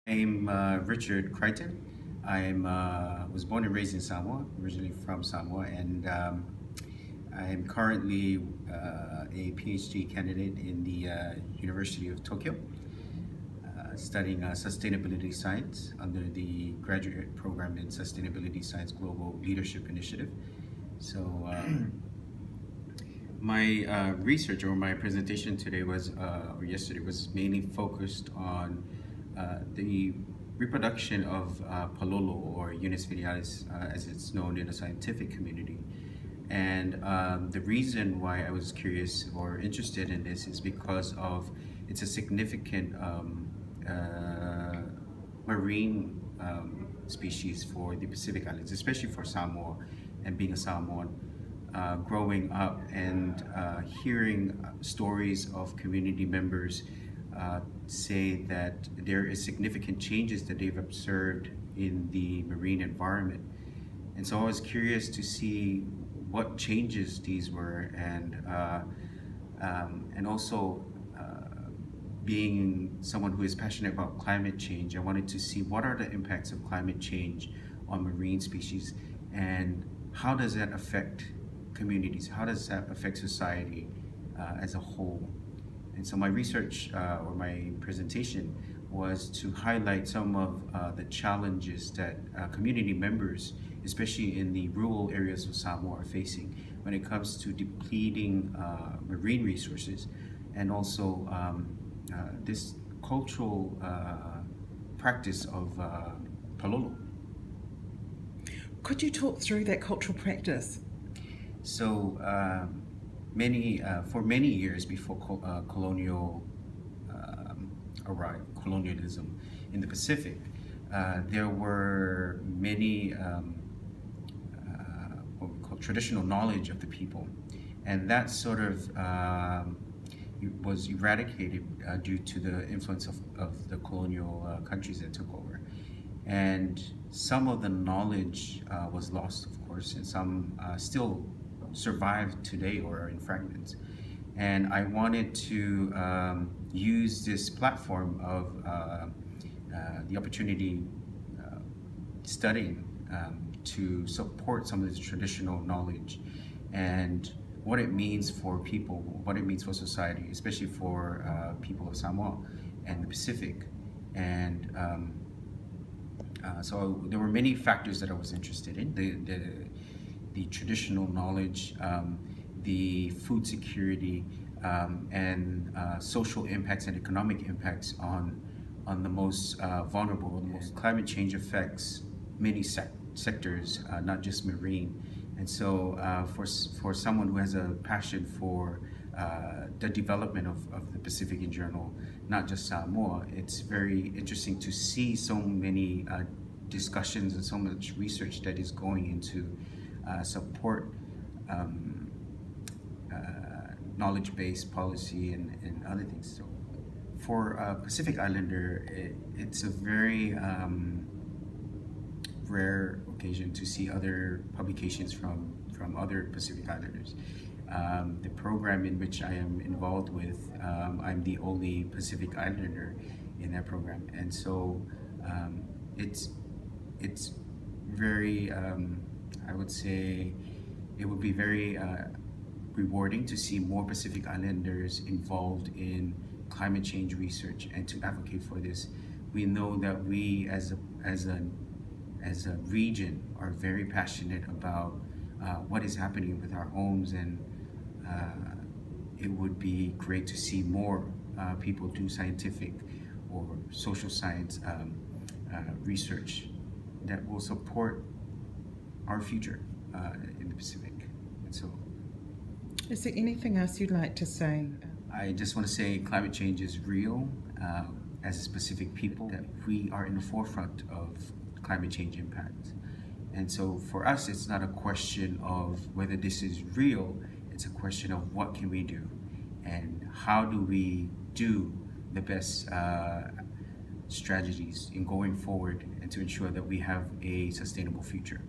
I'm Richard Crichton. Was born and raised in Samoa, originally from Samoa, and I'm currently a PhD candidate in the University of Tokyo, studying sustainability science under the graduate program in Sustainability Science Global Leadership Initiative. So, my research or my presentation today or yesterday was mainly focused on the reproduction of palolo or Unus filialis, as it's known in the scientific community. And the reason why I was curious or interested in this is because of it's a significant marine species for the Pacific Islands, especially for Samoa. And being a Samoan, growing up and hearing stories of community members say that there is significant changes that they've observed in the marine environment. And so I was curious to see what changes these were, and also being someone who is passionate about climate change, I wanted to see what are the impacts of climate change on marine species, and how does that affect communities? How does that affect society as a whole? And so my research or my presentation was to highlight some of the challenges that community members, especially in the rural areas of Samoa, are facing when it comes to depleting marine resources, and also this cultural practice of palolo. Could you talk through that cultural practice? So for many years before colonialism in the Pacific, there were many what we call traditional knowledge of the people, and that sort of was eradicated due to the influence of the colonial countries that took over. And some of the knowledge was lost, of course, and some still survive today or are in fragments. And I wanted to use this platform of the opportunity studying to support some of this traditional knowledge and what it means for people, what it means for society, especially for people of Samoa and the Pacific. And so there were many factors that I was interested in: the traditional knowledge, the food security, and social impacts and economic impacts on the most vulnerable. The most climate change affects many sectors, not just marine. And so for someone who has a passion for the development of the Pacific in general, not just Samoa, it's very interesting to see so many discussions and so much research that is going into support knowledge-based policy and other things. So for a Pacific Islander, it's a very rare occasion to see other publications from other Pacific Islanders. The program in which I am involved with, I'm the only Pacific Islander in that program, and so it's very, I would say, it would be very rewarding to see more Pacific Islanders involved in climate change research and to advocate for this. We know that we as a region are very passionate about what is happening with our homes, and it would be great to see more people do scientific or social science research that will support our future in the Pacific. And so, is there anything else you'd like to say? I just want to say climate change is real. As a specific people, that we are in the forefront of climate change impacts. And so for us, it's not a question of whether this is real, it's a question of what can we do and how do we do the best strategies in going forward and to ensure that we have a sustainable future.